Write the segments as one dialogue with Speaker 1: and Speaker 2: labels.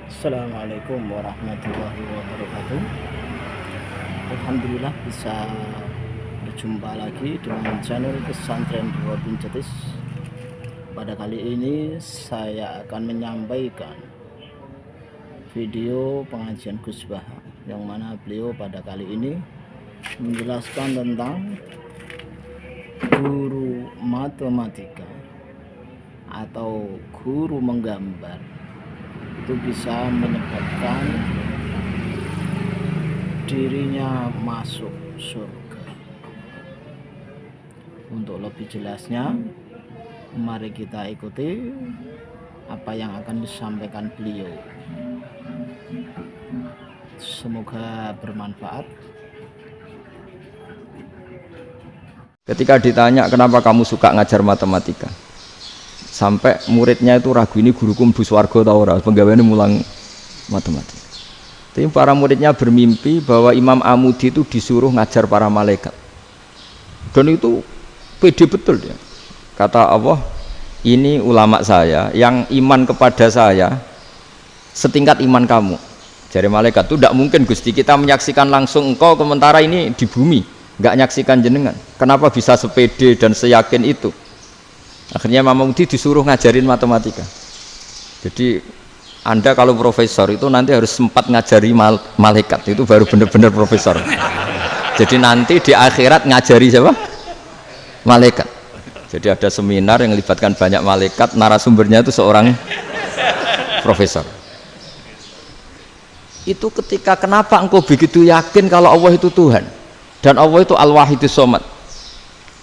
Speaker 1: Assalamualaikum warahmatullahi wabarakatuh. Alhamdulillah bisa berjumpa lagi dengan channel Pesantren Robin Cetis. Pada kali ini saya akan menyampaikan video pengajian Gus Baha, yang mana beliau pada kali ini menjelaskan tentang guru matematika atau guru menggambar itu bisa menyebabkan dirinya masuk surga. Untuk lebih jelasnya, mari kita ikuti apa yang akan disampaikan beliau. Semoga bermanfaat.
Speaker 2: Ketika ditanya kenapa kamu suka ngajar matematika, sampai muridnya itu ragu, ini guruku mlebu swarga ta ora, penggaweane mulang matematika. Tapi para muridnya bermimpi bahwa Imam Amudi itu disuruh ngajar para malaikat, dan itu pede betul dia. Kata Allah, ini ulama saya yang iman kepada saya setingkat iman kamu. Jadi malaikat itu tidak mungkin Gusti, kita menyaksikan langsung engkau, sementara ini di bumi nggak nyaksikan jenengan. Kenapa bisa sepede dan seyakin itu? Akhirnya Imam Amudi disuruh ngajarin matematika. Jadi Anda kalau profesor itu nanti harus sempat ngajari malaikat, itu baru benar-benar profesor. Jadi nanti di akhirat ngajari siapa? Malaikat. Jadi ada seminar yang melibatkan banyak malaikat, narasumbernya itu seorang profesor. Itu ketika kenapa engkau begitu yakin kalau Allah itu Tuhan dan Allah itu Al-Wahidus Shomad.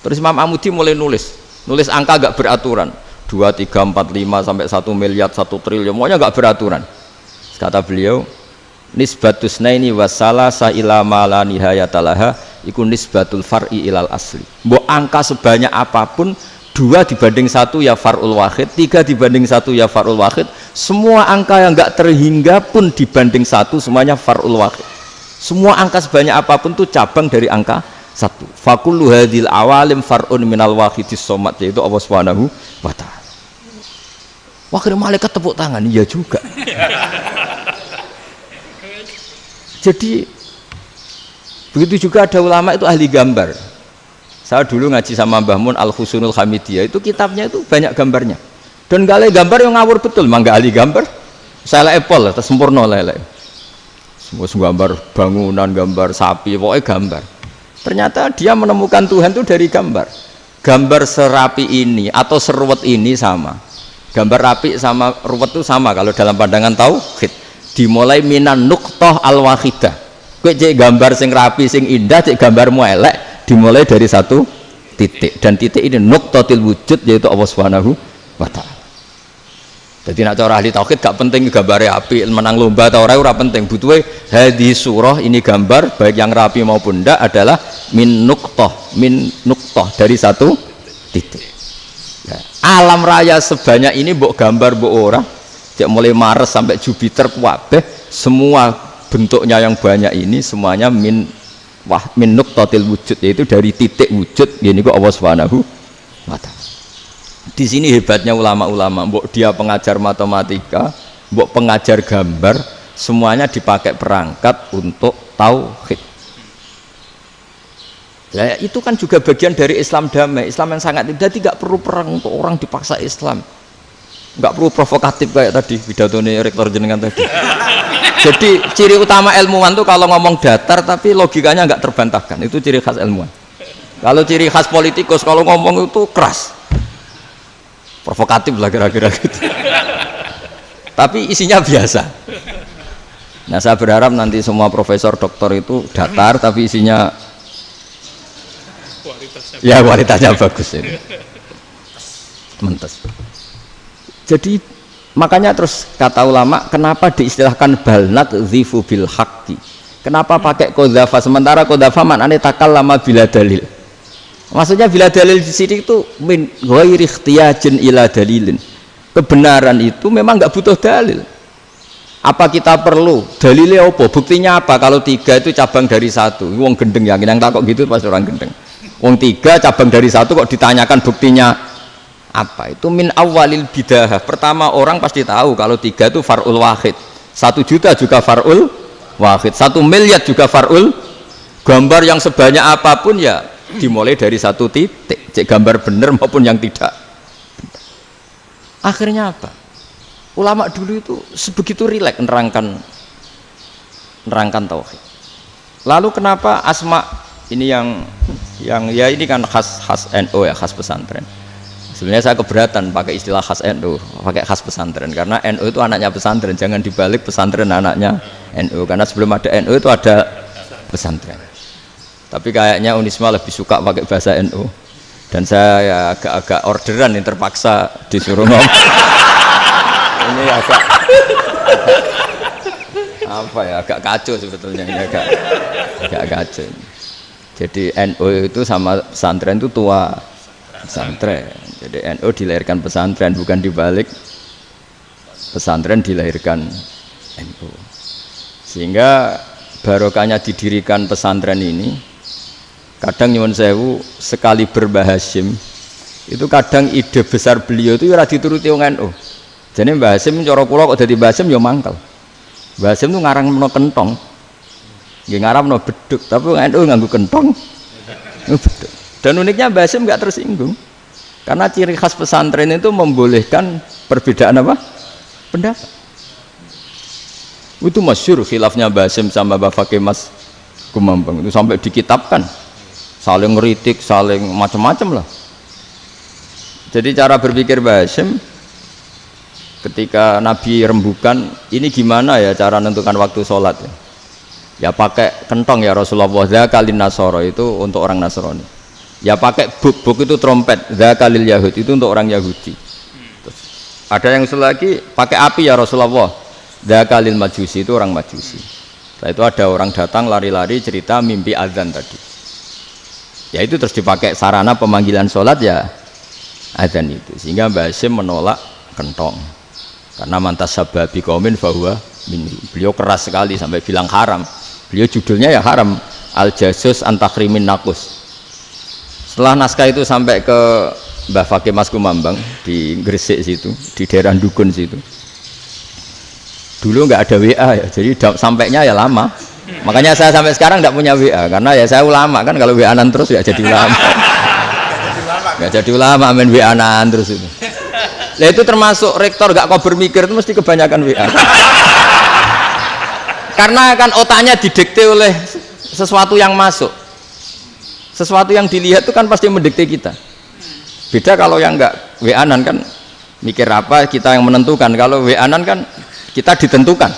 Speaker 2: Terus Imam Amudi mulai nulis angka gak beraturan, 2, 3, 4, 5 sampai 1 miliar, 1 triliun, semuanya gak beraturan. Kata beliau, nisbatus naini wasalasa ila ma la nihayatalaha iku nisbatul far'i ilal asli. Mbok angka sebanyak apapun, 2 dibanding 1 ya far'ul wahid, 3 dibanding 1 ya far'ul wahid, semua angka yang gak terhingga pun dibanding 1 semuanya far'ul wahid. Semua angka sebanyak apapun itu cabang dari angka 1. Fakullu hadhil awalim far'un minal wahidis shomad, yaitu Allah Subhanahu wa ta'ala. Wakil malaikat tepuk tangan, iya juga. Jadi begitu juga ada ulama itu ahli gambar. Saya dulu ngaji sama Mbah Mun Al-Husunul Hamidiyah, itu kitabnya itu banyak gambarnya. Dan gale gambar yang ngawur betul, mangga ahli gambar. Saya Apple, atas sempurna lele. Semua gambar bangunan, gambar sapi, pokoknya gambar. Ternyata dia menemukan Tuhan itu dari gambar. Gambar serapi ini atau seruwet ini sama. Gambar rapi sama ruwet itu sama kalau dalam pandangan tauhid. Dimulai minan nuqtah al-wahidah. Kowe cek gambar sing rapi, sing indah, cek gambarmu elek, dimulai dari satu titik. Dan titik ini nuqtatil wujud, yaitu Allah Subhanahu wa ta'ala. Jadi nak cara ahli tauhid gak penting gambarnya api, menang lomba atau ora penting. Butuhnya hadis surah ini gambar baik yang rapi maupun ndak adalah min nuqtah dari satu titik. Ya, alam raya sebanyak ini mbok gambar mbok ora, cek mulai Mars sampai Jupiter kabeh semua bentuknya yang banyak ini semuanya min nuqtatil wujud, yaitu dari titik wujud. Ini kok Allah Subhanahu wa ta'ala. Di sini hebatnya ulama-ulama, mbok dia pengajar matematika, mbok pengajar gambar, semuanya dipakai perangkat untuk tauhid. Ya, itu kan juga bagian dari Islam damai, Islam yang sangat tidak perlu perang untuk orang dipaksa Islam. Nggak perlu provokatif kayak tadi pidatonya rektor jenengan tadi. Jadi ciri utama ilmuwan tuh kalau ngomong datar tapi logikanya nggak terbantahkan, itu ciri khas ilmuwan. Kalau ciri khas politikus kalau ngomong itu keras, provokatif lah kira-kira gitu. Tapi isinya biasa. Nah, saya berharap nanti semua profesor doktor itu datar tapi isinya kualitasnya bagus ini. Mentes. Jadi makanya terus kata ulama, kenapa diistilahkan balnat zifu bil haqqi? Kenapa pakai qadzafa sementara qadzafa maknanya takallama bila dalil? Maksudnya bila dalil di sini itu min ghairi ikhtiyajin ila dalilin. Kebenaran itu memang nggak butuh dalil. Apa kita perlu dalilnya apa? Buktinya apa? Kalau 3 itu cabang dari 1. Wong gendeng yakin yang takut gitu pasti orang gendeng. Wong 3 cabang dari 1 kok ditanyakan buktinya apa? Itu min awalil bidah. Pertama orang pasti tahu kalau 3 itu far'ul wahid. 1 juta juga far'ul wahid, 1 miliar juga far'ul. Gambar yang sebanyak apapun ya dimulai dari 1 titik, cek gambar bener maupun yang tidak. Akhirnya apa? Ulama dulu itu sebegitu rileks nerangkan tauhid. Lalu kenapa asma ini yang ya ini kan khas NU ya, khas pesantren. Sebenarnya saya keberatan pakai istilah khas NU, pakai khas pesantren karena NU itu anaknya pesantren, jangan dibalik pesantren anaknya NU, karena sebelum ada NU itu ada pesantren. Tapi kayaknya Unisma lebih suka pakai bahasa NU dan saya ya agak orderan yang terpaksa disuruh ngomong. Ini agak apa ya, agak kacau sebetulnya ini, agak kacau. Jadi NU itu sama pesantren itu tua pesantren. Jadi NU dilahirkan pesantren, bukan dibalik pesantren dilahirkan NU. Sehingga barokahnya didirikan pesantren ini, kadang nyuwun sewu sekali Mbah Hasyim itu kadang ide besar beliau itu ora dituruti wong NU. Jadi Mbah Hasyim cara kula kok dadi Mbah Hasyim ya mangkel. Mbah Hasyim itu ngarangno kentong, nggih ngaramno beduk, tapi NU nganggo kentong beduk. Dan uniknya Mbah Hasyim nggak tersinggung, karena ciri khas pesantren itu membolehkan perbedaan apa? Pendapat. Itu masyhur khilafnya Mbah Hasyim sama Mbah Fakih Mas Kumambang, itu sampai dikitabkan, saling ngeritik, saling macam-macam lah. Jadi cara berpikir Mbah Hasyim ketika Nabi rembukan, ini gimana ya cara menentukan waktu sholat ya? Ya pakai kentong ya Rasulullah, dzakalin nasara itu untuk orang Nasrani. Ya pakai buk itu trompet, dzakalil Yahud itu untuk orang Yahudi. Terus, ada yang usul lagi pakai api ya Rasulullah, dzakalil Majusi itu orang Majusi. Setelah itu ada orang datang lari-lari cerita mimpi azan tadi. Ya itu terus dipakai sarana pemanggilan sholat ya azan itu. Sehingga Mbah Hasyim menolak kentong. Karena mantas sababi qaumin fahuwa minhu. Beliau keras sekali sampai bilang haram. Beliau judulnya ya haram, al-jasus antakrimin nakus. Setelah naskah itu sampai ke Mbah Fakih Mas Kumambang di Gresik situ, di daerah Dukun situ. Dulu nggak ada WA ya, jadi sampainya ya lama. Makanya saya sampai sekarang nggak punya WA, karena ya saya ulama kan, kalau WA-an terus ya jadi ulama. Nggak jadi ulama, main WA-an terus itu. Nah itu termasuk rektor gak kau bermikir itu mesti kebanyakan WA. Karena kan otaknya didikte oleh sesuatu yang masuk, sesuatu yang dilihat itu kan pasti mendikte kita. Beda kalau yang enggak WA-an kan mikir apa kita yang menentukan. Kalau WA-an kan kita ditentukan.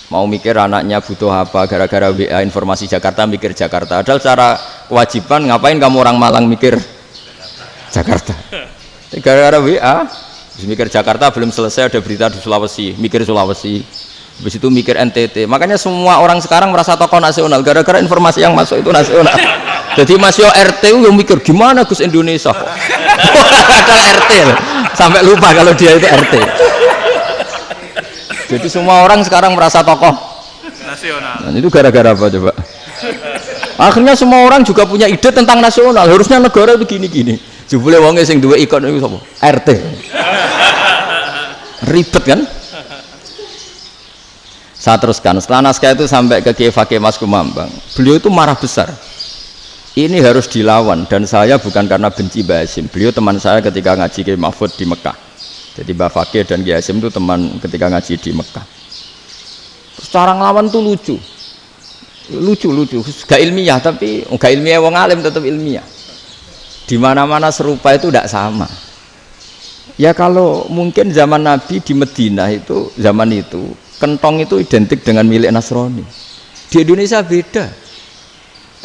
Speaker 2: Mau mikir anaknya butuh apa, gara-gara WA informasi Jakarta mikir Jakarta. Padahal secara kewajiban ngapain kamu orang Malang mikir Jakarta? Gara-gara WA, mikir Jakarta belum selesai ada berita di Sulawesi, mikir Sulawesi, habis itu mikir NTT. Makanya semua orang sekarang merasa tokoh nasional gara-gara informasi yang masuk itu nasional. Jadi Mas Yo RT yang mikir gimana Gus Indonesia kok ada RT sampai lupa kalau dia itu RT. Jadi semua orang sekarang merasa tokoh nasional. Dan itu gara-gara apa coba? Akhirnya semua orang juga punya ide tentang nasional. Harusnya negara itu gini-gini. Jebule wonge sing duwe ikon niku sapa? RT. Ribet kan? Saya teruskan. Setelah naskah itu sampai ke Kiai Fakih Mas Kumambang, beliau itu marah besar. Ini harus dilawan, dan saya bukan karena benci Mbah Hasyim. Beliau teman saya ketika ngaji Kiai Mahfud di Mekah. Jadi Mbah Fakih dan Kiai Hasyim itu teman ketika ngaji di Mekah. Terus cara ngelawan tuh lucu. Lucu. Gak ilmiah, tapi gak ilmiah wong alim tetap ilmiah. Di mana-mana serupa itu tidak sama. Ya kalau mungkin zaman Nabi di Madinah itu, zaman itu kentong itu identik dengan milik Nasrani. Di Indonesia beda.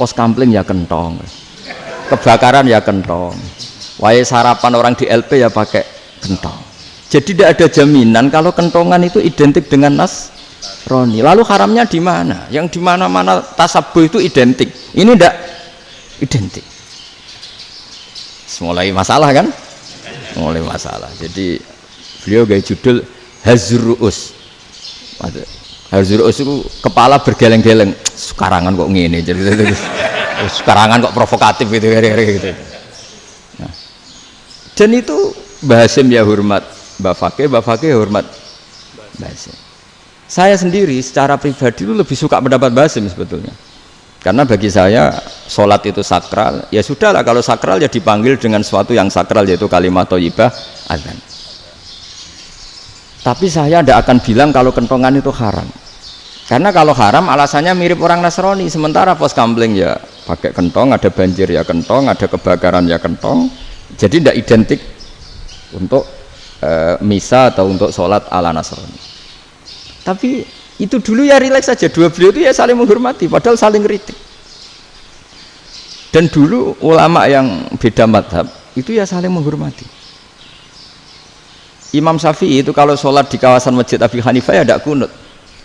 Speaker 2: Pos kampling ya kentong, kebakaran ya kentong, wae sarapan orang di LP ya pakai kentong. Jadi tidak ada jaminan kalau kentongan itu identik dengan Nasrani. Lalu haramnya di mana? Yang di mana-mana tasabuh itu identik. Ini tidak identik. Mulai masalah kan? Mulai masalah. Jadi beliau gaya judul Hazruus. Hazruus itu kepala bergeleng-geleng. Sekarangan kok ngene. Jadi sekarangan kok provokatif gitu. Nah. Dan itu Mbah Hasyim ya hormat Mbah Fakih hormat Basim. Saya sendiri secara pribadi itu lebih suka pendapat Basim sebetulnya. Karena bagi saya sholat itu sakral, ya sudahlah kalau sakral ya dipanggil dengan sesuatu yang sakral yaitu kalimat thayyibah adzan. Tapi saya tidak akan bilang kalau kentongan itu haram. Karena kalau haram alasannya mirip orang Nasrani, sementara pos kampleng ya pakai kentong, ada banjir ya kentong, ada kebakaran ya kentong. Jadi tidak identik untuk misa atau untuk sholat ala Nasrani. Tapi itu dulu ya rileks saja, dua beliau itu ya saling menghormati padahal saling kritik. Dan dulu ulama yang beda madhab itu ya saling menghormati. Imam Syafi'i itu kalau sholat di kawasan Masjid Abi Hanifah ya tidak kunut.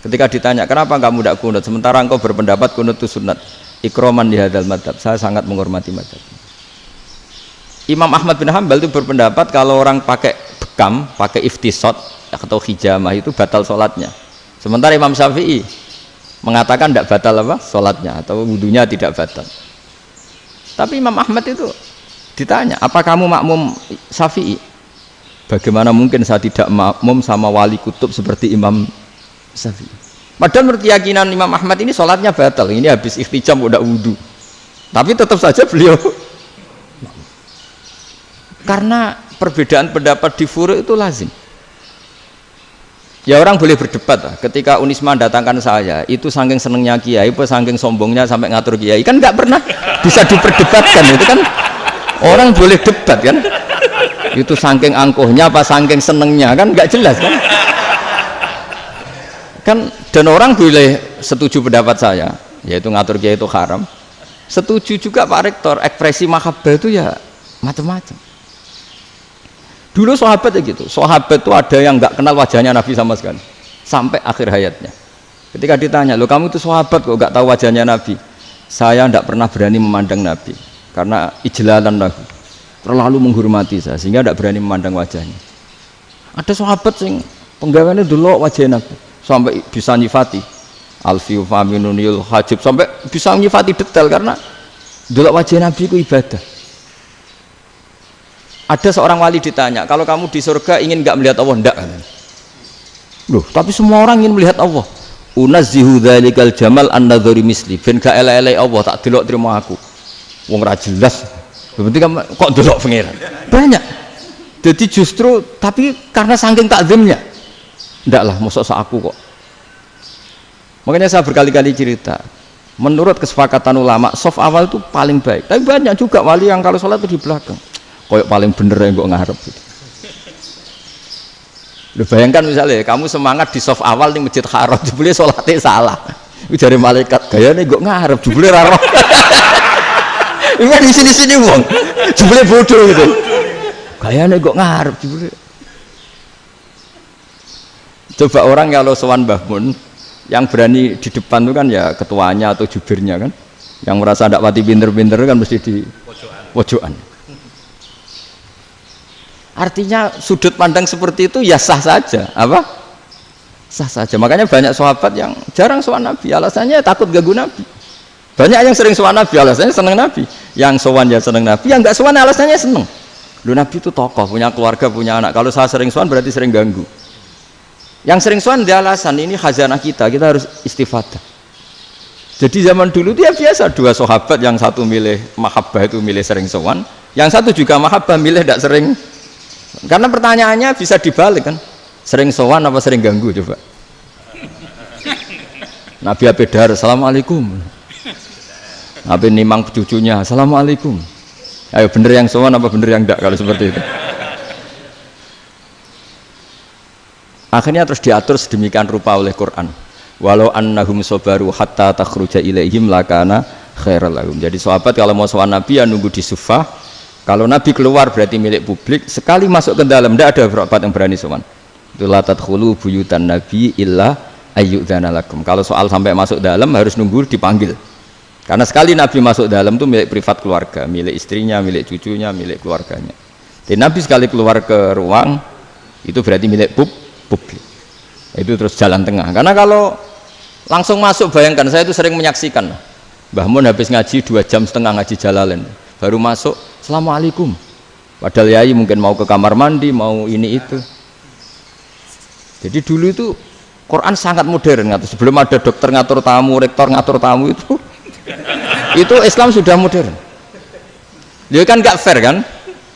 Speaker 2: Ketika ditanya kenapa kamu tidak kunut sementara engkau berpendapat kunut itu sunat, ikroman di hadal madhab, saya sangat menghormati madhab. Imam Ahmad bin Hanbal itu berpendapat kalau orang pakai bekam, pakai iftisot atau hijamah itu batal sholatnya. Sementara Imam Syafi'i mengatakan tidak batal apa sholatnya atau wudunya tidak batal. Tapi Imam Ahmad itu ditanya, apa kamu makmum Syafi'i? Bagaimana mungkin saya tidak makmum sama wali kutub seperti Imam Syafi'i? Padahal menurut keyakinan Imam Ahmad ini sholatnya batal. Ini habis ikhtijam udah wudu. Tapi tetap saja beliau karena perbedaan pendapat di furu' itu lazim. Ya orang boleh berdebat lah. Ketika Unisma datangkan saya, itu saking senengnya kiai, apa saking sombongnya sampai ngatur kiai, kan nggak pernah bisa diperdebatkan. Itu kan orang boleh debat kan? Itu saking angkuhnya apa saking senengnya kan nggak jelas kan? Kan dan orang boleh setuju pendapat saya, yaitu ngatur kiai itu haram. Setuju juga Pak Rektor, ekspresi mahabbah itu ya macam-macam. Dulu sahabat ya gitu, sahabat itu ada yang nggak kenal wajahnya Nabi sama sekali sampai akhir hayatnya. Ketika ditanya, lo kamu itu sahabat kok nggak tahu wajahnya Nabi? Saya tidak pernah berani memandang Nabi karena ijlalan Nabi, terlalu menghormati saya sehingga tidak berani memandang wajahnya. Ada sahabat yang penggawaannya dulu wajah Nabi sampai bisa nyifati alfiu faminunil hajib, sampai bisa nyifati detail karena dulu wajah Nabi itu ibadah. Ada seorang wali ditanya, kalau kamu di surga ingin nggak melihat Allah? Enggak. Loh, tapi semua orang ingin melihat Allah. Unazzihu dzalikal jamal an-nadhari misli. Ben gak elek-elek Allah tak delok terima aku. Wong ra jelas. Penting kok delok pangeran. Banyak. Jadi justru tapi karena saking takzimnya. Enggak lah, mosok sak aku kok. Makanya saya berkali-kali cerita. Menurut kesepakatan ulama, soft awal itu paling baik. Tapi banyak juga wali yang kalau sholat itu di belakang. Koyok paling bener yang kok ngarep gitu. Lu bayangkan misalnya kamu semangat di soft awal di Masjid Haram, jebule sholatnya salah. Itu dari malaikat gayane kok ngarep, jebule ra roh. Ini di sini-sini wong. Jebule bodoh gitu. Gayane kok ngarep jebule. Coba orang kalau sowan Mbah Mun yang berani di depan itu kan ya ketuanya atau jubirnya kan. Yang merasa ndak pati pinter-pinter kan mesti di pojokan. Artinya sudut pandang seperti itu ya sah saja, apa? Sah saja. Makanya banyak sahabat yang jarang sowan Nabi, alasannya takut ganggu Nabi. Banyak yang sering sowan Nabi, alasannya seneng Nabi. Yang sowan ya seneng Nabi, yang enggak sowan alasannya seneng. Lu Nabi itu tokoh, punya keluarga, punya anak. Kalau saya sering sowan berarti sering ganggu. Yang sering sowan dia alasan ini khazanah kita harus istifadah. Jadi zaman dulu dia biasa dua sahabat, yang satu milih mahabbah itu milih sering sowan, yang satu juga mahabbah milih tidak sering. Karena pertanyaannya bisa dibalik kan, sering sowan apa sering ganggu coba. Nabi Abedar, assalamualaikum. Nabi nimang cucunya, assalamualaikum. Ayo bener yang sowan apa bener yang enggak kalau seperti itu. Akhirnya terus diatur sedemikian rupa oleh Quran. Walau annahum sabaru hatta takhruja ilaihim lakana khairal lahum. Jadi sahabat kalau mau sowan Nabi ya nunggu di sufah. Kalau Nabi keluar berarti milik publik. Sekali masuk ke dalam tidak ada sahabat yang berani sowan. Itu la tadkhulu buyutan Nabi illa ayyudzana lakum. Kalau soal sampai masuk dalam harus nunggu dipanggil. Karena sekali Nabi masuk dalam itu milik privat keluarga, milik istrinya, milik cucunya, milik keluarganya. Jadi Nabi sekali keluar ke ruang itu berarti milik publik. Itu terus jalan tengah. Karena kalau langsung masuk, bayangkan saya itu sering menyaksikan. Mbah Mun habis ngaji 2,5 jam ngaji Jalalain, baru masuk, assalamualaikum. Padahal yai mungkin mau ke kamar mandi, mau ini itu. Jadi dulu itu Quran sangat modern, sebelum ada dokter ngatur tamu, rektor ngatur tamu itu Islam sudah modern. Dia kan nggak fair kan?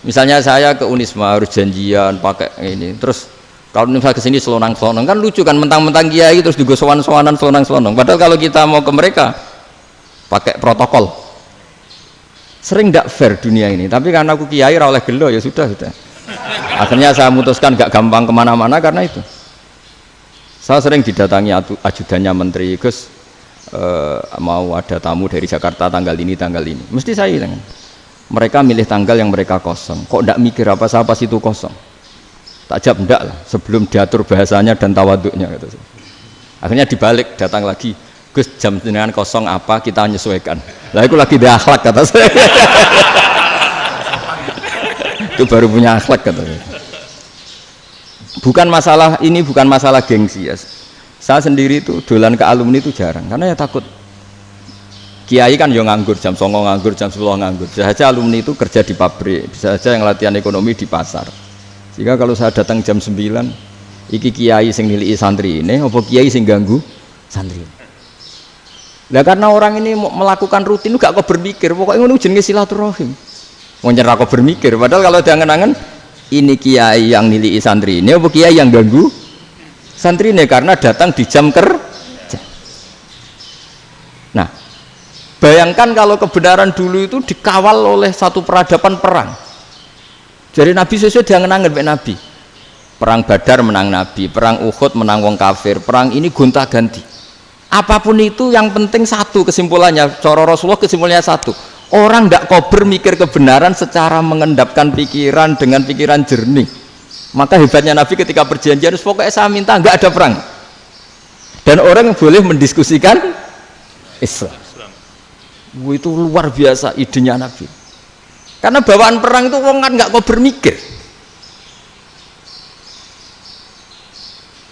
Speaker 2: Misalnya saya ke Unisma harus janjian pakai ini, terus kalau misalnya ke sini selonang-selonang kan lucu kan, mentang-mentang kiai terus juga sowan-sowanan selonang-selonang. Padahal kalau kita mau ke mereka pakai protokol. Sering tidak fair dunia ini, tapi karena aku kiai ora oleh gelo ya sudah. Akhirnya saya memutuskan gak gampang kemana-mana karena itu. Saya sering didatangi ajudannya menteri, Gus mau ada tamu dari Jakarta tanggal ini, mesti saya bilang, mereka milih tanggal yang mereka kosong, kok tidak mikir apa itu kosong. Tak jawab enggak lah, sebelum diatur bahasanya dan tawaduknya gitu. Akhirnya dibalik, datang lagi, Gus jam dengan kosong apa kita menyesuaikan. Lah itu lagi dia akhlak kata saya. Itu baru punya akhlak kata saya. Bukan masalah ini, bukan masalah gengsi ya. Saya sendiri itu dolan ke alumni itu jarang karena ya takut. Kiai kan yo nganggur jam 09.00 nganggur, jam 10 nganggur. Bisa saja alumni itu kerja di pabrik, bisa saja yang latihan ekonomi di pasar. Sehingga kalau saya datang jam 9, iki kiai sing nilai santri ini, apa kiai sing ganggu santri. Nah karena orang ini melakukan rutin gak kok berpikir, pokoknya ngono jenenge silaturahim. Mau nyerah kok berpikir, padahal kalau diangen-angen ini kiai yang nilai santri ini, apa kiai yang ganggu santri ini karena datang di jam kerja. Nah, bayangkan kalau kebenaran dulu itu dikawal oleh satu peradaban perang. Jadi Nabi sesuai diangen-angen Pak Nabi. Perang Badar menang Nabi, perang Uhud menang wong kafir, perang ini gonta-ganti. Apapun itu yang penting satu kesimpulannya, cara Rasulullah kesimpulannya satu. Orang tidak kober mikir kebenaran secara mengendapkan pikiran dengan pikiran jernih. Maka hebatnya Nabi ketika perjanjian, pokoknya saya minta nggak ada perang. Dan orang yang boleh mendiskusikan Islam. Itu luar biasa idenya Nabi. Karena bawaan perang itu orang kan nggak kober mikir.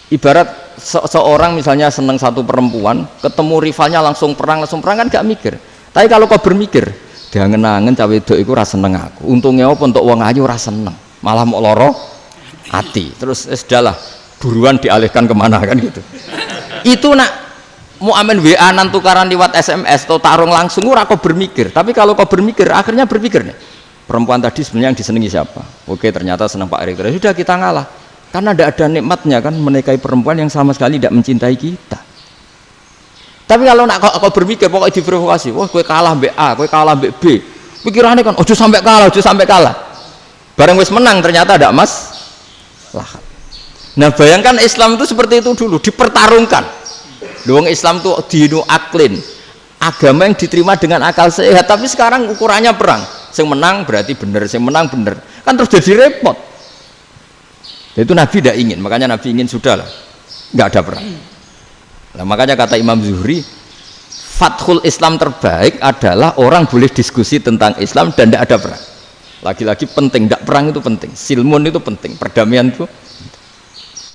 Speaker 2: Ibarat seorang misalnya seneng satu perempuan, ketemu rivalnya langsung perang kan gak mikir. Tapi kalau kau bermikir, diangen-angen cawe wedok iku ora seneng aku. Untungnya apa untuk wong ayu ora seneng, malah mau loro hati. Terus sudahlah, buruan dialihkan kemana kan gitu. Itu nak mau amen WA nan tukaran lewat SMS atau tarung langsung ora kau bermikir. Tapi kalau kau bermikir, akhirnya berpikir nih, perempuan tadi sebenarnya yang disenangi siapa? Oke, ternyata senang Pak Erick. Sudah kita ngalah. Karena tidak ada nikmatnya kan menikahi perempuan yang sama sekali tidak mencintai kita. Tapi kalau nak kau berpikir pokoknya diprovokasi, wah kue kalah mbak A, kue kalah mbak B, pikirannya kan ojo sampai kalah. Bareng wis menang ternyata ada mas lah. Nah bayangkan Islam itu seperti itu dulu, dipertarungkan. Doang Islam itu dinu aklin, agama yang diterima dengan akal sehat. Tapi sekarang ukurannya perang, yang menang berarti benar, yang menang benar, kan terus jadi repot. Itu Nabi tidak ingin, makanya Nabi ingin sudahlah, nggak ada perang. Nah, makanya kata Imam Zuhri, fathul Islam terbaik adalah orang boleh diskusi tentang Islam dan tidak ada perang. Lagi-lagi penting, tidak perang itu penting, silmun itu penting, perdamaian itu